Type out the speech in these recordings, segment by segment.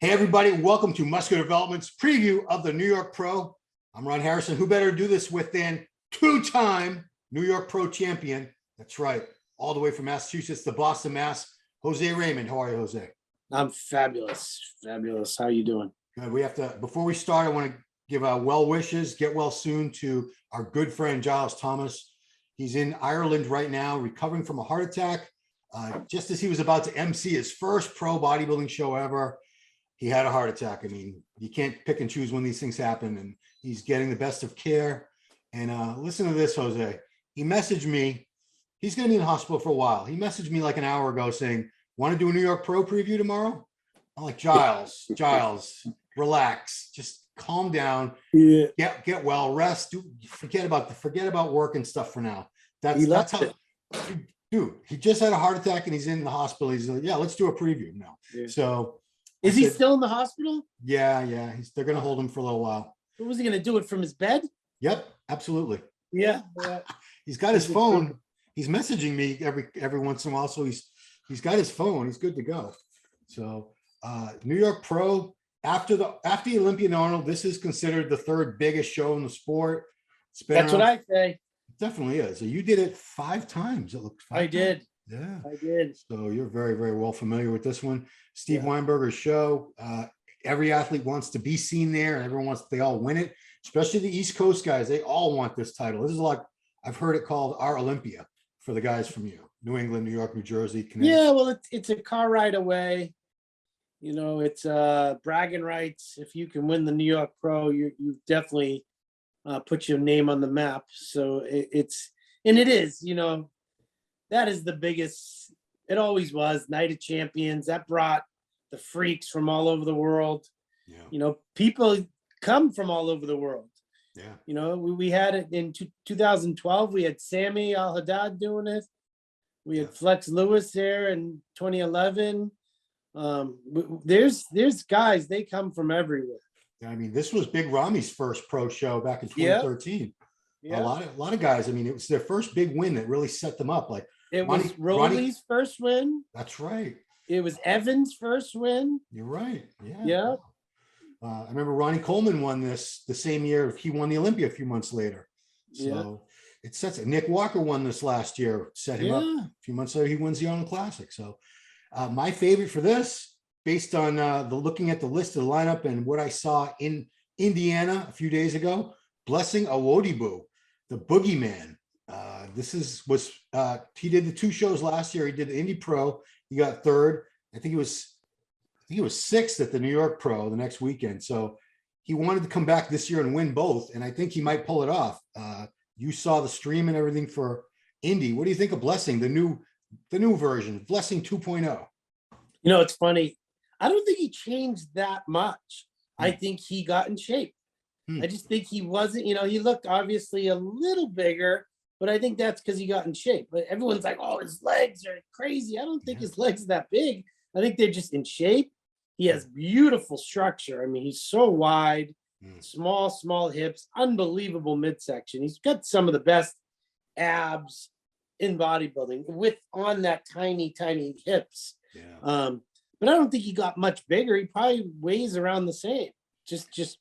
Hey everybody, welcome to Muscular Development's preview of the New York Pro. I'm Ron Harrison. Who better to do this with than two-time New York Pro champion? That's right, all the way from Massachusetts to Boston, Mass. Jose Raymond. How are you, Jose? I'm fabulous. Fabulous. How you doing? Good. We have to, before we start, I want to give well wishes, get well soon to our good friend Giles Thomas. He's in Ireland right now, recovering from a heart attack. Just as he was about to MC his first pro bodybuilding show ever, he had a heart attack. I mean, you can't pick and choose when these things happen, and he's getting the best of care. And listen to this, Jose. He messaged me. He's going to be in the hospital for a while. He messaged me like an hour ago saying, want to do a New York Pro preview tomorrow? I'm like, Giles, relax, just calm down. Yeah. Get well, rest. Forget about work and stuff for now. That's how. Dude, he just had a heart attack and he's in the hospital. He's like, yeah, let's do a preview now. Yeah. So is he still in the hospital? Yeah. They're going to hold him for a little while. Was he going to do it from his bed? Yep, absolutely. Yeah. He's got his phone. He's messaging me every once in a while. So he's got his phone. He's good to go. So New York Pro, after the Olympian Arnold, this is considered the third biggest show in the sport. That's what I say. Definitely is. So you did it 5 times. It looked 5 I did. Yeah, I did. So you're very, very well familiar with this one. Steve Weinberger's show. Every athlete wants to be seen there, and everyone wants. They all win it, especially the East Coast guys. They all want this title. This is like, I've heard it called our Olympia for the guys from New England, New York, New Jersey, Connecticut. Yeah, well, it's a car ride away. You know, it's bragging rights. If you can win the New York Pro, you definitely put your name on the map. So it is, you know, that is the biggest. It always was Night of Champions. That brought the freaks from all over the world. Yeah. You know, people come from all over the world. Yeah. You know, we had it in 2012. We had Sammy Al-Haddad doing it. We had Flex Lewis there in 2011. There's guys, they come from everywhere. I mean, this was Big Rami's first pro show back in 2013. Yeah. A lot of guys. I mean, it was their first big win that really set them up. Like it was Rowley's first win. That's right. It was Evans' first win. You're right. Yeah. Yeah. I remember Ronnie Coleman won this the same year. He won the Olympia a few months later. So it sets it. Nick Walker won this last year, set him up. A few months later, he wins the Arnold Classic. So my favorite for this, based on looking at the list of the lineup and what I saw in Indiana a few days ago, Blessing Awodibu, the boogeyman. He did the 2 shows last year. He did the Indy Pro. He got 3rd. I think he was 6th at the New York Pro the next weekend. So he wanted to come back this year and win both. And I think he might pull it off. You saw the stream and everything for Indy. What do you think of Blessing, the new version, Blessing 2.0? You know, it's funny. I don't think he changed that much. I think he got in shape. I just think he wasn't, you know, he looked obviously a little bigger, but I think that's because he got in shape. But everyone's like, oh, his legs are crazy. I don't think his legs are that big. I think they're just in shape. He has beautiful structure. I mean, he's so wide, small hips, unbelievable midsection. He's got some of the best abs in bodybuilding on that tiny hips. Yeah. But I don't think he got much bigger. He probably weighs around the same. Just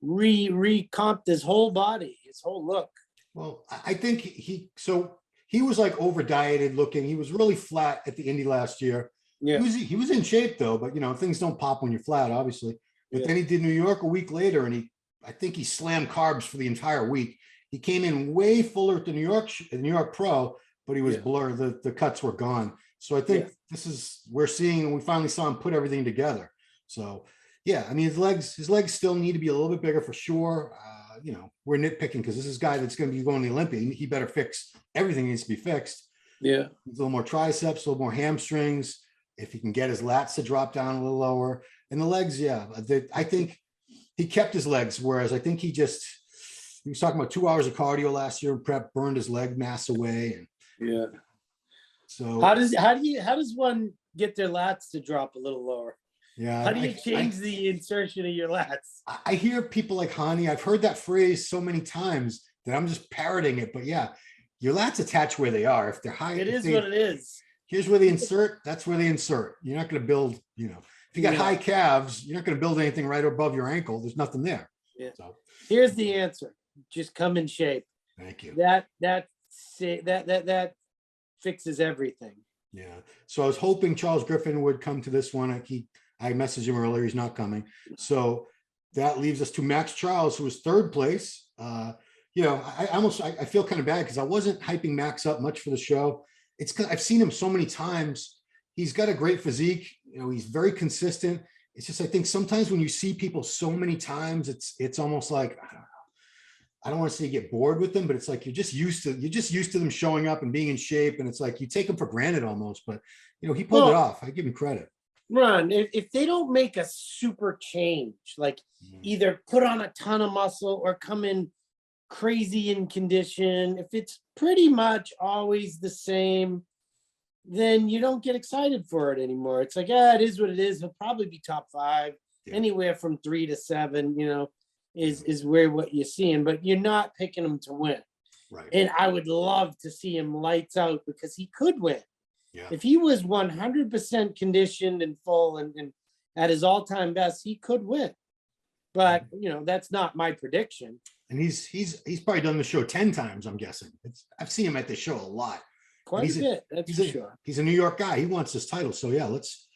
recomped his whole body, his whole look. Well, I think he was like over dieted looking. He was really flat at the Indy last year. Yeah. He was in shape though, but you know, things don't pop when you're flat, obviously. But then he did New York a week later, and I think he slammed carbs for the entire week. He came in way fuller at the New York Pro, but he was blurred. The cuts were gone. So I think this is we finally saw him put everything together. So yeah, I mean his legs still need to be a little bit bigger for sure. You know, we're nitpicking because this is a guy that's going to be going to the Olympia. He better fix everything needs to be fixed. Yeah, a little more triceps, a little more hamstrings. If he can get his lats to drop down a little lower, and the legs, I think he kept his legs. Whereas I think he was talking about 2 hours of cardio last year and prep, burned his leg mass away. And so how does one get their lats to drop a little lower? Yeah. How do you change the insertion of your lats? I hear people like Hani. I've heard that phrase so many times that I'm just parroting it. But yeah, your lats attach where they are. If they're high, it is what it is. Here's where they insert. That's where they insert. You're not going to build, you know. if you got high calves, you're not going to build anything right above your ankle. There's nothing there. Yeah. So here's the answer. Just come in shape. Thank you. That fixes everything. Yeah. So I was hoping Charles Griffin would come to this one. I messaged him earlier. He's not coming. So that leaves us to Max Charles, who was third place. You know, I feel kind of bad because I wasn't hyping Max up much for the show. It's because I've seen him so many times. He's got a great physique. You know, he's very consistent. It's just, I think sometimes when you see people so many times, it's almost like, I don't want to say you get bored with them, but it's like you're just used to them showing up and being in shape, and it's like you take them for granted almost. But you know, he pulled it off. I give him credit. Ron, if they don't make a super change, like either put on a ton of muscle or come in crazy in condition, if it's pretty much always the same, then you don't get excited for it anymore. It's like, it is what it is. He'll probably be top 5, anywhere from 3 to 7, you know, is where what you're seeing, but you're not picking him to win. Right. And I would love to see him lights out because he could win. Yeah. If he was 100% conditioned and full and at his all-time best, he could win. But, you know, that's not my prediction. And he's probably done the show 10 times, I'm guessing. I've seen him at the show a lot. Quite a bit, that's for sure. He's a New York guy. He wants this title. So yeah, let's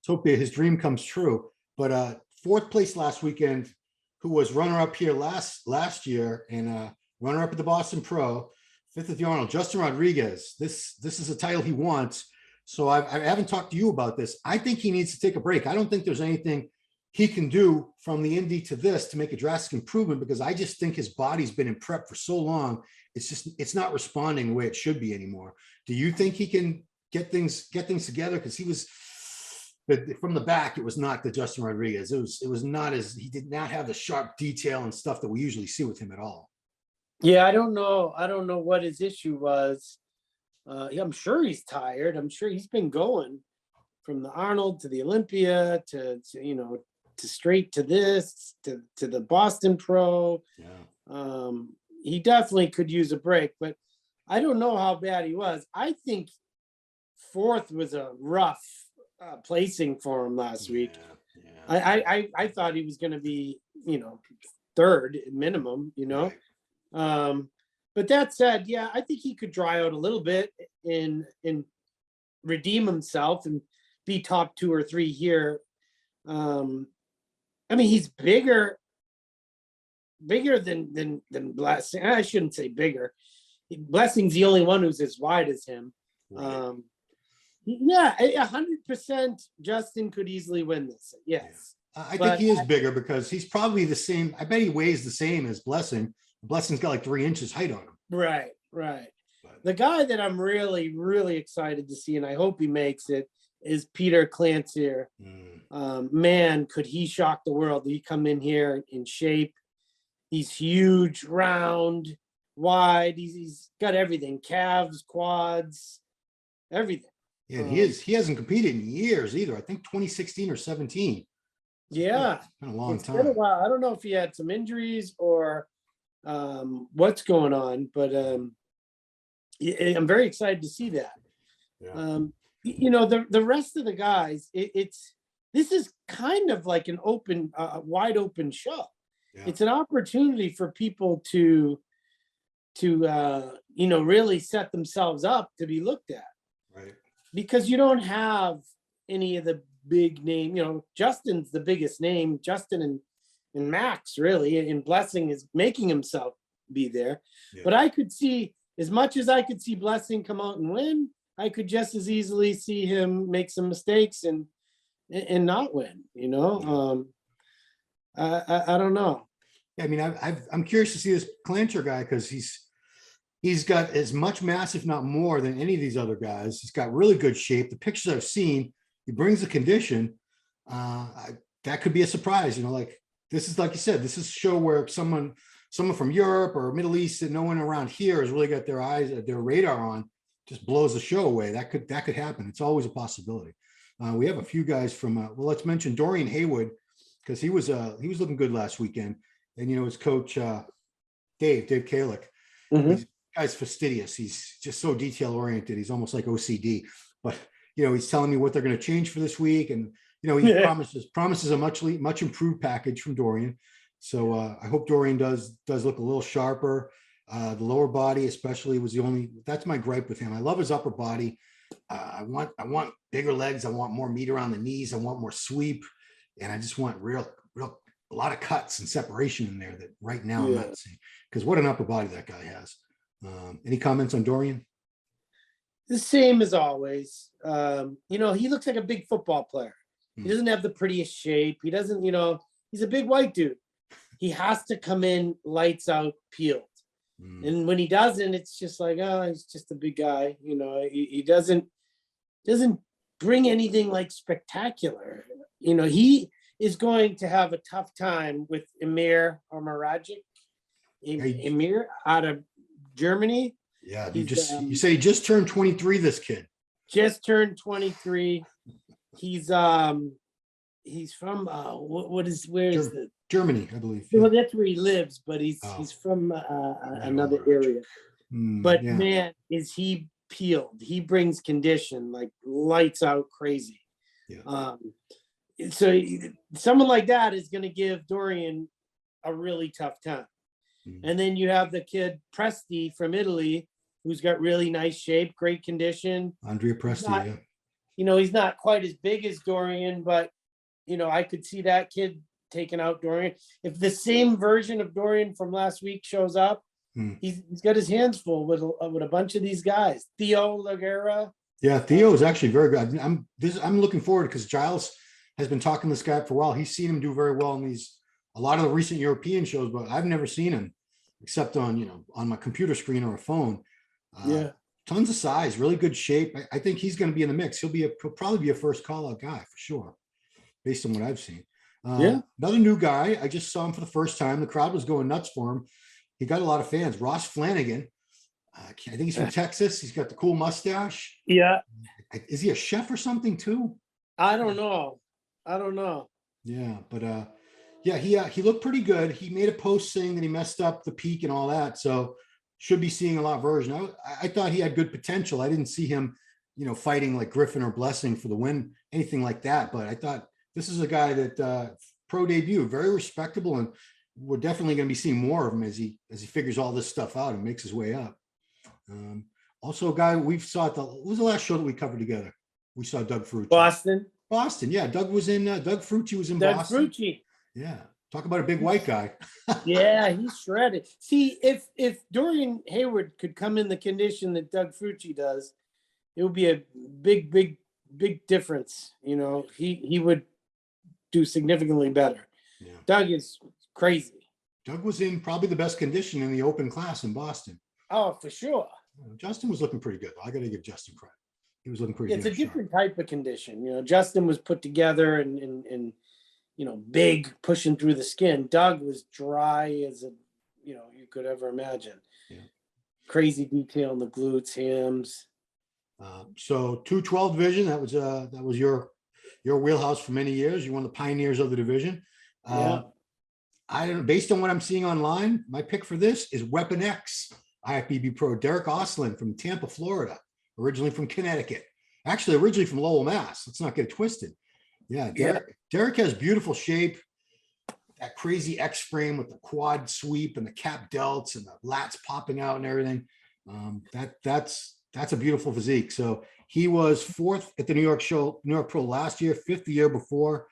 hope his dream comes true. But 4th place last weekend, who was runner-up here last year and runner-up at the Boston Pro, 5th at the Arnold, Justin Rodriguez. This is a title he wants. So I haven't talked to you about this. I think he needs to take a break. I don't think there's anything he can do from the Indy to this to make a drastic improvement, because I just think his body's been in prep for so long. It's not responding the way it should be anymore. Do you think he can get things together? Because he was, from the back, it was not the Justin Rodriguez. It was not he did not have the sharp detail and stuff that we usually see with him at all. Yeah, I don't know what his issue was. I'm sure he's tired. I'm sure he's been going from the Arnold to the Olympia to you know, to straight to this, to the Boston Pro. Yeah. He definitely could use a break, but I don't know how bad he was. I think 4th was a rough placing for him last week. Yeah. I thought he was going to be, you know, 3rd minimum, you know. Right. But that said, yeah, I think he could dry out a little bit and redeem himself and be top 2 or 3 here. I mean, he's bigger than Blessing. I shouldn't say bigger. Blessing's the only one who's as wide as him. Right. Yeah, 100% Justin could easily win this. Yes. Yeah. I think he is bigger because he's probably the same. I bet he weighs the same as Blessing. Blessing's got like 3 inches height on him. Right. But the guy that I'm really, really excited to see, and I hope he makes it, is Peter Clancy. Man, could he shock the world? He come in here in shape. He's huge, round, wide. He's got everything: calves, quads, everything. Yeah, he hasn't competed in years either. I think 2016 or 17. Yeah, it's been a long time. Been a while. I don't know if he had some injuries or what's going on, but I'm very excited to see that. Yeah. You know, the rest of the guys, this is kind of like an open, wide open show. Yeah. It's an opportunity for people to you know, really set themselves up to be looked at. Right. Because you don't have any of the big name, you know, Justin's the biggest name, Justin and Max really, and Blessing is making himself be there. Yeah. But I could see, as much as I could see Blessing come out and win, I could just as easily see him make some mistakes and not win, you know. I don't know. Yeah, I mean, I'm curious to see this Clancher guy, because he's got as much mass, if not more, than any of these other guys. He's got really good shape. The pictures I've seen, he brings the condition. That could be a surprise, you know. Like, this is, like you said, this is a show where someone from Europe or Middle East that no one around here has really got their radar on, just blows the show away. That could happen. It's always a possibility. We have a few guys from well, let's mention Dorian Haynes, because he was looking good last weekend. And you know, his coach Dave Kalick, this guy's fastidious. He's just so detail oriented. He's almost like OCD. But you know, he's telling me what they're going to change for this week, and he promises a much improved package from Dorian. So I hope Dorian does look a little sharper. The lower body, especially, that's my gripe with him. I love his upper body. I want bigger legs. I want more meat around the knees. I want more sweep, and I just want a lot of cuts and separation in there that right now I'm not seeing. Because what an upper body that guy has. Any comments on Dorian? The same as always. He looks like a big football player. He doesn't have the prettiest shape. He doesn't, he's a big white dude. He has to come in lights out, peeled. And when he doesn't, it's just like, oh, he's just a big guy. He doesn't bring anything like spectacular. He is going to have a tough time with Emir out of Germany. Yeah, you say he just turned 23. This kid just turned 23. He's from where is it? Germany, I believe. Well, that's where he lives, but he's from another area. But man, is he peeled? He brings condition like lights out crazy. Yeah. So someone like that is going to give Dorian a really tough time. And then you have the kid Presti from Italy, who's got really nice shape, great condition. Andrea Presti, he's not quite as big as Dorian, but I could see that kid taking out Dorian. If the same version of Dorian from last week shows up, he's got his hands full with a bunch of these guys. Theo Lagera. Yeah, Theo is actually very good. I'm looking forward because Giles has been talking to this guy for a while. He's seen him do very well in a lot of the recent European shows, but I've never seen him except on my computer screen or a phone. Tons of size, really good shape. I think he's going to be in the mix. He'll probably be a first call out guy for sure, based on what I've seen. Another new guy. I just saw him for the first time. The crowd was going nuts for him. He got a lot of fans. Ross Flanagan. I think he's from Texas. He's got the cool mustache. Yeah. Is he a chef or something too? I don't know. Yeah, but he looked pretty good. He made a post saying that he messed up the peak and all that. So should be seeing a lot of version. I thought he had good potential. I didn't see him, fighting like Griffin or Blessing for the win, anything like that. But I thought this is a guy that pro debut, very respectable, and we're definitely going to be seeing more of him as he figures all this stuff out and makes his way up. Also, a guy we saw what was the last show that we covered together? We saw Doug Frucci. Boston, yeah. Doug Frucci was in Boston. Frucci. Yeah. Talk about a big white guy. Yeah, he's shredded. See, if Dorian Hayward could come in the condition that Doug Frucci does, it would be a big difference. He would do significantly better. Yeah. Doug is crazy. Doug was in probably the best condition in the open class in Boston. Oh, for sure. Justin was looking pretty good. I got to give Justin credit. He was looking pretty good. It's a different type of condition. Justin was put together and big, pushing through the skin. Doug was dry as you could ever imagine. Yeah. Crazy detail in the glutes, hams. So 212 division, that was your wheelhouse for many years. You're one of the pioneers of the division. I don't know, based on what I'm seeing online, my pick for this is Weapon X, IFBB Pro, Derek Oslin from Tampa, Florida, originally from Connecticut. Actually, originally from Lowell, Mass. Let's not get it twisted. Yeah, Derek has beautiful shape, that crazy X frame with the quad sweep and the cap delts and the lats popping out and everything. That's a beautiful physique. So he was 4th at the New York Pro last year, 5th the year before.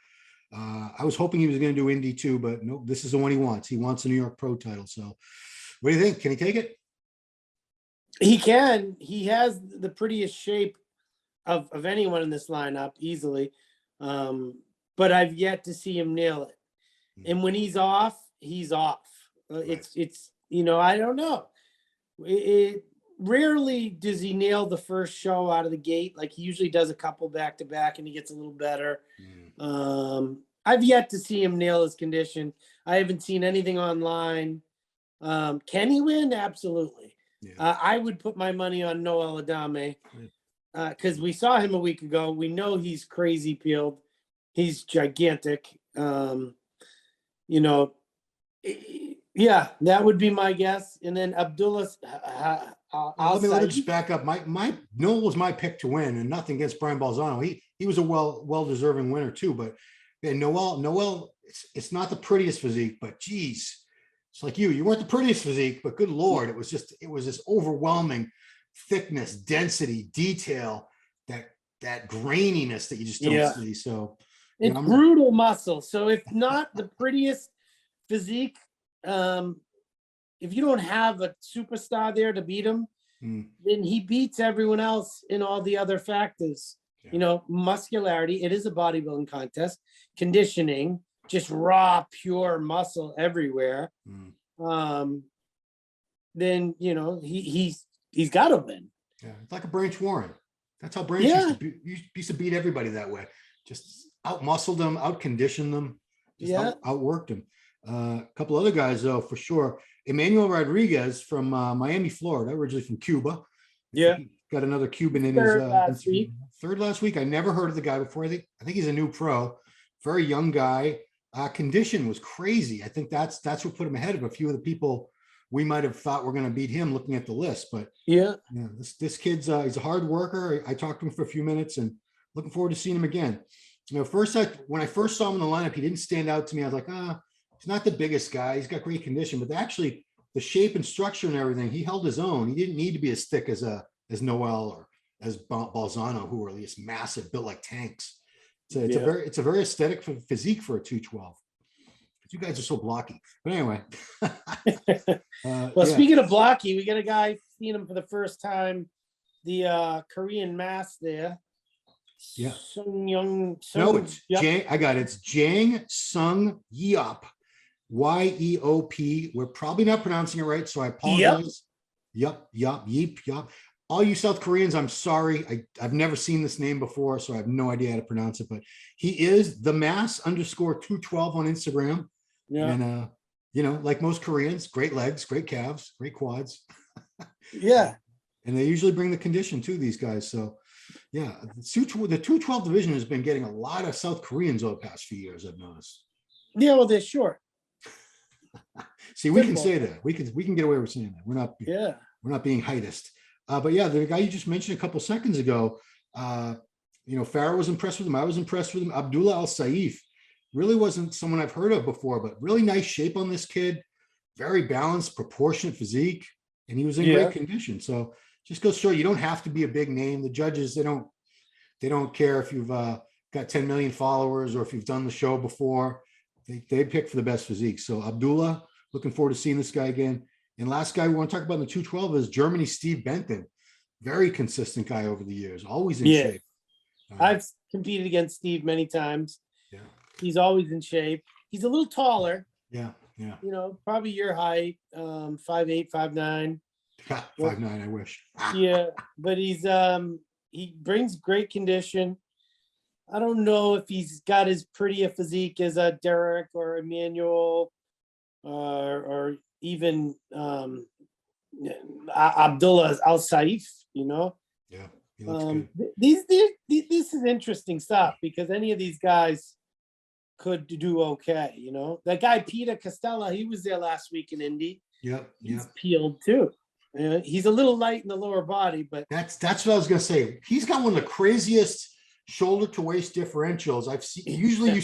I was hoping he was going to do Indy too, but no, this is the one he wants. He wants a New York Pro title. So what do you think? Can he take it? He can. He has the prettiest shape of anyone in this lineup easily. But I've yet to see him nail it. And when he's off, he's off. It's I don't know. Rarely does he nail the first show out of the gate. Like he usually does a couple back to back and he gets a little better. I've yet to see him nail his condition. I haven't seen anything online. Can he win? Absolutely. Yeah. I would put my money on Noel Adame because we saw him a week ago. We know he's crazy peeled. He's gigantic. Yeah, that would be my guess. And then Abdullah. Let me just back up. My Noel was my pick to win, and nothing against Brian Balzano. he was a well-deserving winner too. But yeah, Noel, it's not the prettiest physique, but geez, it's like you weren't the prettiest physique, but good Lord, it was this overwhelming thickness, density, detail, that graininess that you just don't see. So it's brutal muscle. So if not the prettiest physique, if you don't have a superstar there to beat him, then he beats everyone else in all the other factors. Yeah. You know, muscularity, it is a bodybuilding contest, conditioning, just raw, pure muscle everywhere. Then, you know, he's got to win. Yeah, it's like a Branch Warren. That's how Branch used to beat everybody that way. Just out-muscled them, out-conditioned them, just outworked them. A couple other guys, though, for sure. Emmanuel Rodriguez from Miami, Florida, originally from Cuba. Yeah. Got another Cuban in third his last week. Third last week. I never heard of the guy before. I think he's a new pro. Very young guy. Condition was crazy. I think that's what put him ahead of a few of the people we might have thought were going to beat him looking at the list. But this kid's he's a hard worker. I talked to him for a few minutes and looking forward to seeing him again. You know, when I first saw him in the lineup, he didn't stand out to me. I was like, he's not the biggest guy. He's got great condition, but actually the shape and structure and everything, he held his own. He didn't need to be as thick as Noel or as Balzano, who are these massive, built like tanks. So it's a very aesthetic physique for a 212. You guys are so blocky. But anyway. Speaking of blocky, we got a guy seeing him for the first time. The Korean mass there. Yeah. Jang. I got it. It's Jang Sung Yeop. Yeop. We're probably not pronouncing it right, so I apologize. Yeop. All you South Koreans, I'm sorry. I've never seen this name before, so I have no idea how to pronounce it. But he is the mass_212 on Instagram. Yeah. And you know, like most Koreans, great legs, great calves, great quads. Yeah. And they usually bring the condition to these guys. So yeah, the 212 division has been getting a lot of South Koreans over the past few years, I've noticed. Yeah, well, they're short. See, we can say that. We can get away with saying that. We're not being heightist. But yeah, the guy you just mentioned a couple seconds ago, you know, Farah was impressed with him. I was impressed with him. Abdullah Al Saif really wasn't someone I've heard of before, but really nice shape on this kid. Very balanced, proportionate physique, and he was in great condition. So just goes to show you don't have to be a big name. The judges, they don't care if you've got 10 million followers or if you've done the show before. They pick for the best physique. So Abdullah, looking forward to seeing this guy again. And last guy we want to talk about in the 212 is Germany's Steve Benton. Very consistent guy over the years, always in shape. I've competed against Steve many times. Yeah. He's always in shape. He's a little taller. Yeah. You know, probably your height, 5'8", 5'9". 5'9", I wish. Yeah, but he brings great condition. I don't know if he's got as pretty a physique as a Derek or Emmanuel or even Abdullah Al Saif, you know. Yeah, he looks good. This is interesting stuff because any of these guys could do okay, you know. That guy Peter Costella, he was there last week in Indy. Yep. He's peeled too. He's a little light in the lower body, but that's what I was gonna say. He's got one of the craziest shoulder to waist differentials I've seen. Usually you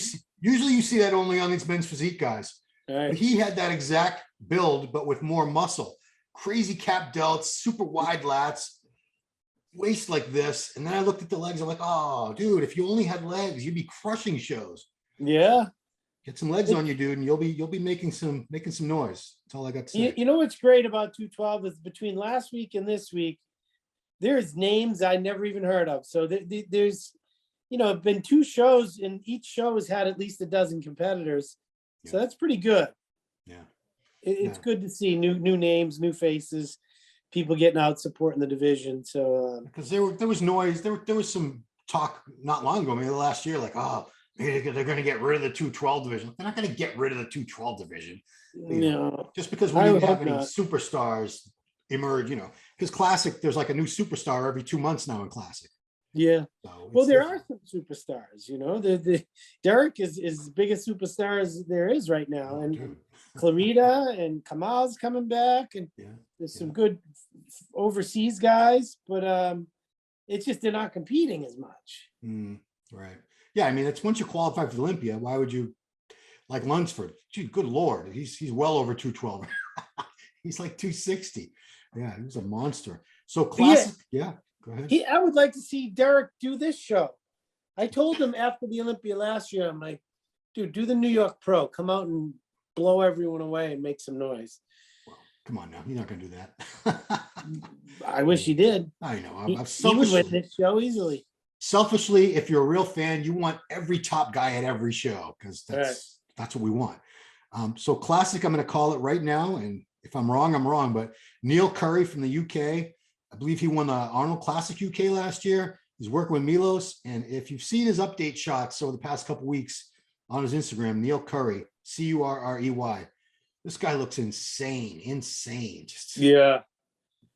see that only on these men's physique guys. Right. But he had that exact build, but with more muscle. Crazy cap delts, super wide lats, waist like this. And then I looked at the legs. I'm like, oh, dude, if you only had legs, you'd be crushing shows. Yeah. Get some legs on you, dude, and you'll be making some noise. That's all I got to say. You know what's great about 212 is between last week and this week, there's names I never even heard of. So there's, you know, been 2 shows, and each show has had at least a dozen competitors. Yeah. So that's pretty good. Yeah. It's good to see new names, new faces, people getting out supporting the division. So because there was noise, there was some talk not long ago, maybe last year, like, oh, they're going to get rid of the 212 division. They're not going to get rid of the 212 division. No. Just because we didn't have any superstars emerge, you know, because Classic, there's like a new superstar every 2 months now in Classic. Yeah. So well, there are some superstars, you know. The Derek is as big a superstar as there is right now. And Clarita and Kamal's coming back, and there's some good overseas guys, but it's just they're not competing as much. Right. Yeah. I mean, it's once you qualify for Olympia, why would you like Lunsford? Gee, good Lord. He's well over 212. He's like 260. Yeah. He was a monster. So classic. Yeah. Go ahead. I would like to see Derek do this show. I told him after the Olympia last year, I'm like, dude, do the New York Pro. Come out and blow everyone away and make some noise. Well, come on now. You're not going to do that. I wish he did. I know. He would win this show easily. Selfishly, if you're a real fan, you want every top guy at every show because that's what we want. So classic, I'm going to call it right now. And if I'm wrong, I'm wrong. But Neil Curry from the UK, I believe he won the Arnold Classic UK last year. He's working with Milos. And if you've seen his update shots over the past couple of weeks on his Instagram, Neil Curry, Currey. This guy looks insane. Just, yeah.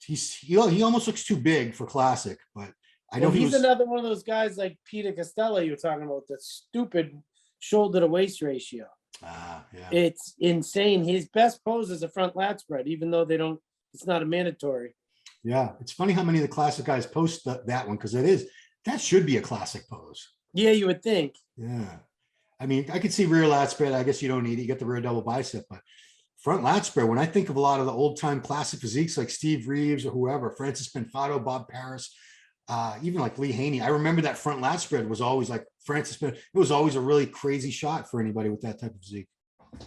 He almost looks too big for classic, but I know he's another one of those guys like Peter Costello you were talking about, the stupid shoulder to waist ratio. Yeah. It's insane. His best pose is a front lat spread, even though it's not a mandatory. Yeah, it's funny how many of the classic guys post that one because that should be a classic pose. Yeah, you would think. Yeah, I mean, I could see rear lat spread. I guess you don't need it. You get the rear double bicep, but front lat spread. When I think of a lot of the old time classic physiques like Steve Reeves or whoever, Francis Penfato, Bob Paris, even like Lee Haney, I remember that front lat spread was always like it was always a really crazy shot for anybody with that type of physique.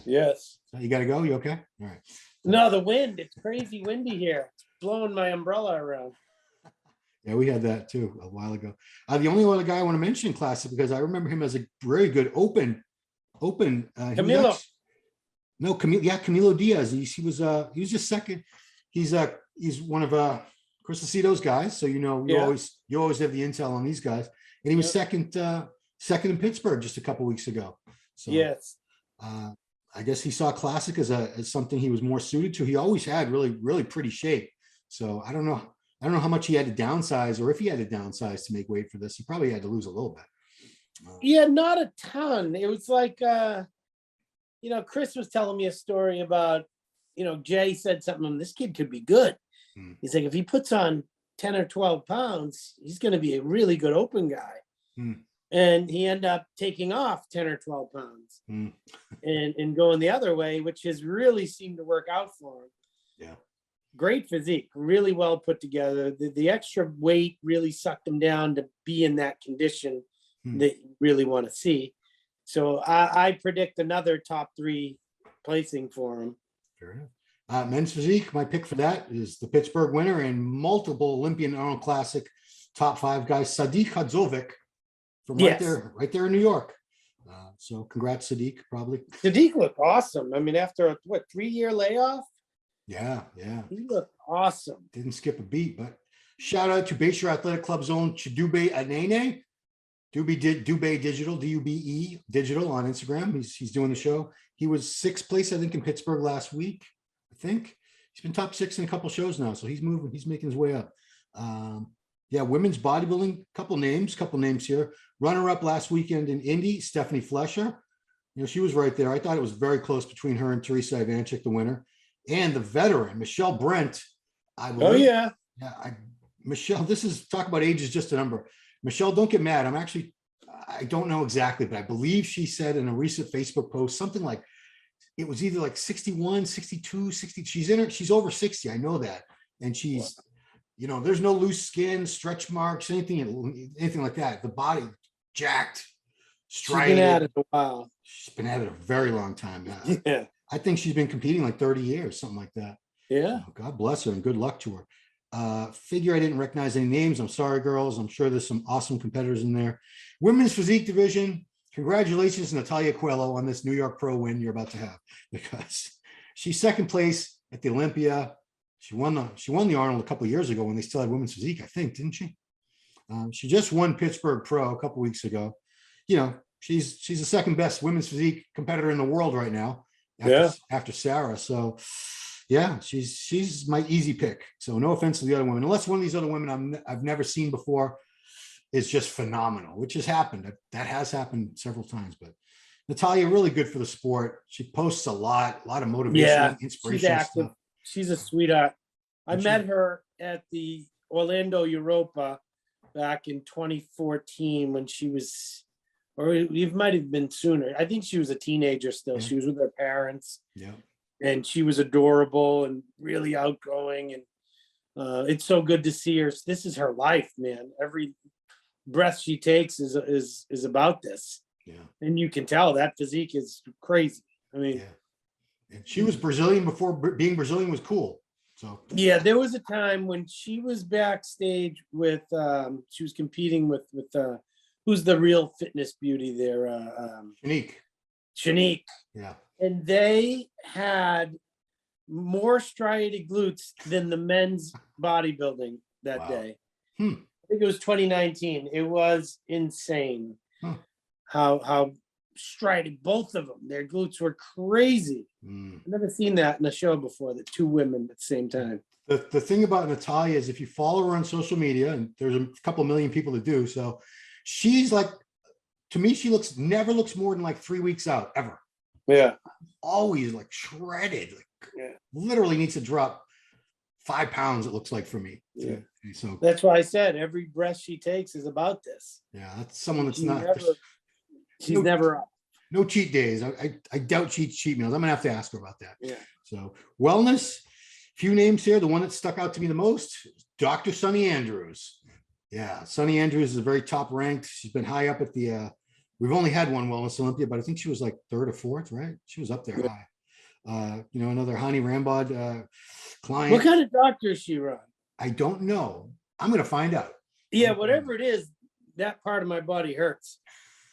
Yes. So you got to go. You okay? All right. No, the wind. It's crazy windy here. It's blowing my umbrella around. Yeah, we had that too a while ago. The only other guy I want to mention in classic because I remember him as a very good open. Camilo. Camilo Diaz. He was just second. He's one of Chris Aceto's guys. So you always have the intel on these guys. And he was second in Pittsburgh just a couple weeks ago. So yes. I guess he saw classic as something he was more suited to. He always had really, really pretty shape. So I don't know how much he had to downsize or if he had to downsize to make weight for this. He probably had to lose a little bit. Yeah, not a ton. It was like, Chris was telling me a story about, Jay said something, this kid could be good. He's like, if he puts on 10 or 12 pounds, he's going to be a really good open guy. And he ended up taking off 10 or 12 pounds and going the other way, which has really seemed to work out for him. Yeah. Great physique, really well put together. The extra weight really sucked him down to be in that condition that you really want to see. So I predict another top 3 placing for him. Fair enough. Men's physique, my pick for that is the Pittsburgh winner and multiple Olympian Arnold Classic top 5 guys, Sadiq Hadzovic from right there in New York. So congrats, Sadiq, probably. Sadiq looked awesome. I mean, after a 3-year layoff? Yeah. He looked awesome. Didn't skip a beat, but shout out to Bayshore Athletic Club's own Chidube Anene. Dube Digital, Dube Digital on Instagram. He's doing the show. He was 6th place, I think, in Pittsburgh last week. I think he's been top 6 in a couple shows now, so he's moving. He's making his way up. Women's bodybuilding. Couple names here. Runner-up last weekend in Indy, Stephanie Flesher. She was right there. I thought it was very close between her and Teresa Ivanchik, the winner, and the veteran Michelle Brent. Michelle. This is talk about age is just a number. Michelle, don't get mad. I don't know exactly, but I believe she said in a recent Facebook post something like it was either like 61, 62, 60. She's over 60. I know that. And she's, there's no loose skin, stretch marks, anything like that. The body jacked, striated. She's been at it a while. She's been at it a very long time. Yeah. I think she's been competing like 30 years, something like that. Yeah. God bless her and good luck to her. Figure I didn't recognize any names. I'm sorry, girls. I'm sure there's some awesome competitors in there. Women's physique division. Congratulations, Natalya Aquilo, on this New York Pro win you're about to have, because she's 2nd place at the Olympia. She won the Arnold a couple of years ago when they still had women's physique, I think, didn't she? She just won Pittsburgh Pro a couple of weeks ago. She's the 2nd best women's physique competitor in the world right now after Sarah. So yeah, she's my easy pick. So no offense to the other women, unless one of these other women I've never seen before is just phenomenal, which has happened. That has happened several times. But Natalya, really good for the sport. She posts a lot of motivation, inspirational stuff. She's a sweetheart. I met her at the Orlando Europa back in 2014 when she was, or it might have been sooner. I think she was a teenager still. She was with her parents. Yeah. And she was adorable and really outgoing. And it's so good to see her. This is her life, man. Every breath she takes is about this. Yeah. And you can tell that physique is crazy. I mean, yeah. And she was Brazilian before being Brazilian was cool. So yeah, there was a time when she was backstage with she was competing with who's the real fitness beauty there? Shanique. Yeah. And they had more striated glutes than the men's bodybuilding that day. I think it was 2019. It was insane how striated both of them. Their glutes were crazy. I've never seen that in a show before, the two women at the same time. The thing about Natalya is if you follow her on social media, and there's a couple million people that do, so she's like, to me, she never looks more than like 3 weeks out, ever. Yeah. Always like shredded, like literally needs to drop 5 pounds, it looks like, for me. Yeah. So that's why I said every breath she takes is about this. Yeah, that's someone that's she's never up. No cheat days. I doubt cheat meals. I'm gonna have to ask her about that. Yeah. So wellness, few names here. The one that stuck out to me the most, Dr. Sunny Andrews. Yeah, Sunny Andrews is very top ranked. She's been high up at the we've only had one Wellness Olympia, but I think she was like 3rd or 4th, right? She was up there high. Another Hani Rambod client. What kind of doctor is she run? I don't know. I'm gonna find out. Yeah, whatever it is, that part of my body hurts.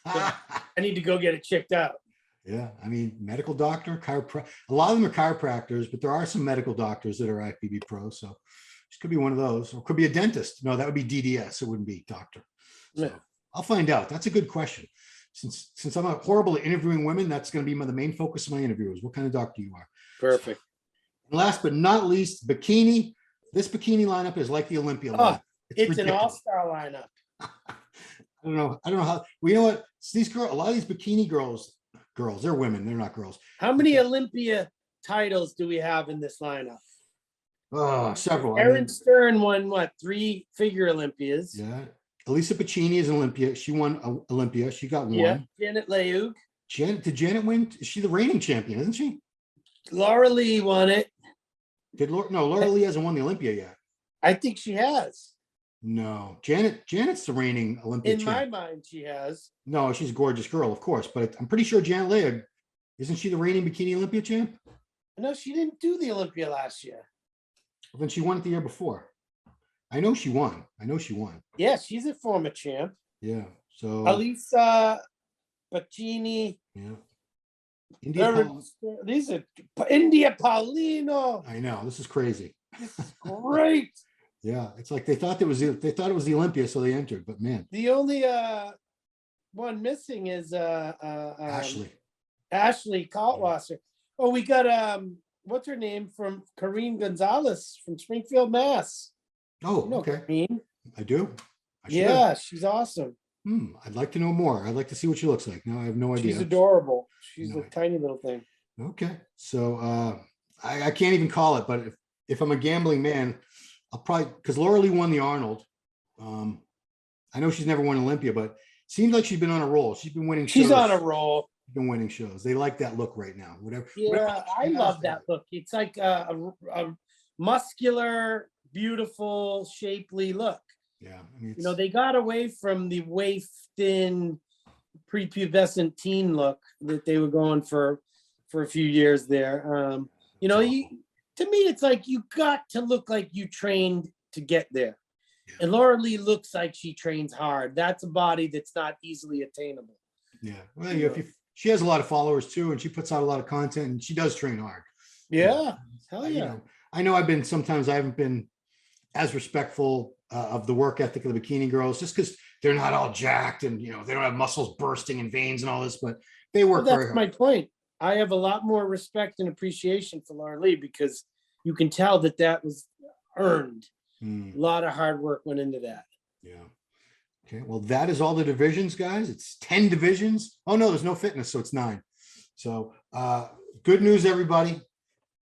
I need to go get it checked out. Yeah, I mean, medical doctor, a lot of them are chiropractors, but there are some medical doctors that are IFBB Pro. So this could be one of those, or could be a dentist. No, that would be DDS. It wouldn't be doctor. So I'll find out. That's a good question. Since I'm horrible at interviewing women, that's going to be the main focus of my interviews. What kind of doctor you are? Perfect. And last but not least, bikini. This bikini lineup is like the Olympia lineup. It's an all-star lineup. I don't know how. Well, you know what? These girls, a lot of these bikini girls, they're women. They're not girls. How many Olympia titles do we have in this lineup? Oh, several. Erin Stern won 3 figure Olympias. Yeah. Elisa Piccini is an Olympia. She won Olympia. She got one. Yeah. Janet Leug. Did Janet win? Is she the reigning champion, isn't she? Laura Lee won it. Laura Lee hasn't won the Olympia yet. I think she has. No, Janet's the reigning Olympia champ. In my mind, she has. No, she's a gorgeous girl, of course, but I'm pretty sure Janet Leog, isn't she the reigning bikini Olympia champ? No, she didn't do the Olympia last year. Well, then she won it the year before. I know she won. Yeah, she's a former champ. Yeah. So Elisa Piccini. Yeah. These are India Paulino. I know, this is crazy. This is great. Yeah, it's like they thought it was the Olympia, so they entered. But man, the only one missing is Ashley Kaltwasser. Oh, we got what's her name from Karine Gonzalez from Springfield, Mass. Oh, okay. Karine? I do. She's awesome. I'd like to know more. I'd like to see what she looks like. No, I have no idea. She's adorable. She's a tiny little thing. Okay, so I can't even call it, but if I'm a gambling man, I'll probably, because Laura Lee won the Arnold. I know she's never won Olympia, but it seems like she's been on a roll. She's been winning shows. She's on a roll. She's been winning shows. They like that look right now. Whatever I love that look. It's like a muscular, beautiful, shapely look. Yeah. I mean, they got away from the waif-thin, prepubescent teen look that they were going for a few years there. To me, it's like you got to look like you trained to get there. Yeah. And Laura Lee looks like she trains hard. That's a body that's not easily attainable. Yeah. Well, she has a lot of followers too, and she puts out a lot of content, and she does train hard. Yeah. Hell yeah. I know sometimes I haven't been as respectful of the work ethic of the bikini girls, just because they're not all jacked and, they don't have muscles bursting and veins and all this, but they work very hard. That's my point. I have a lot more respect and appreciation for Laura Lee because you can tell that was earned. A lot of hard work went into that. Yeah. Okay. Well, that is all the divisions, guys. It's 10 divisions. Oh no, there's no fitness, so it's 9. So good news, everybody.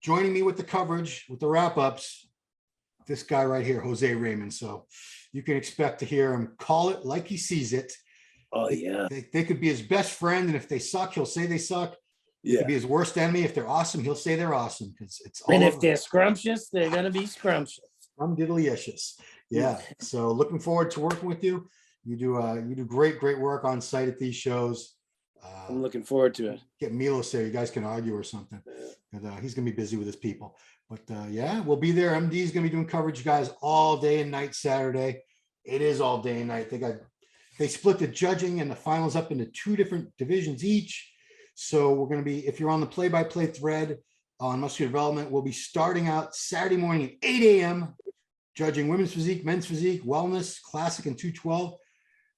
Joining me with the coverage, with the wrap-ups, this guy right here, Jose Raymond. So you can expect to hear him call it like he sees it. Oh yeah. They could be his best friend, and if they suck, he'll say they suck. It could be his worst enemy. If they're awesome, he'll say they're awesome, because it's all. And if they're scrumptious, they're gonna be scrumptious. Scrumdiddlyicious. Yeah. So looking forward to working with you. You do great work on site at these shows. I'm looking forward to it. Get Milos there. You guys can argue or something. He's gonna be busy with his people. But yeah, we'll be there. MD is gonna be doing coverage, guys, all day and night Saturday. It is all day and night. They split the judging and the finals up into 2 different divisions each. So we're going to be, if you're on the play-by-play thread on Muscular Development, we'll be starting out Saturday morning at 8 a.m. judging women's physique, men's physique, wellness, classic, and 212.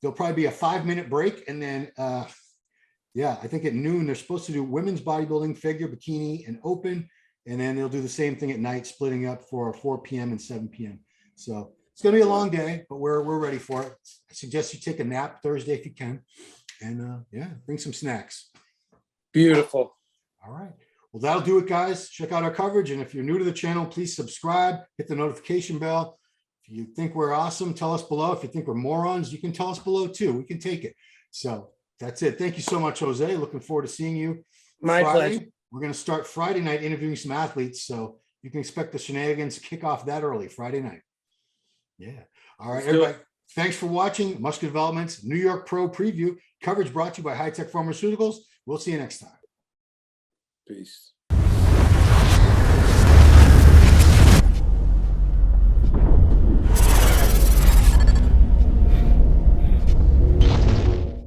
There'll probably be a 5-minute break. And then, I think at noon, they're supposed to do women's bodybuilding, figure, bikini, and open. And then they'll do the same thing at night, splitting up for 4 p.m. and 7 p.m. So it's going to be a long day, but we're ready for it. I suggest you take a nap Thursday if you can. And bring some snacks. Beautiful. All right. Well, that'll do it, guys. Check out our coverage. And if you're new to the channel, please subscribe, hit the notification bell. If you think we're awesome, tell us below. If you think we're morons, you can tell us below too. We can take it. So that's it. Thank you so much, Jose. Looking forward to seeing you. My pleasure. We're going to start Friday night interviewing some athletes. So you can expect the shenanigans to kick off that early Friday night. Yeah. All right, everybody. Thanks for watching Muscular Development's New York Pro Preview. Coverage brought to you by High Tech Pharmaceuticals. We'll see you next time. Peace.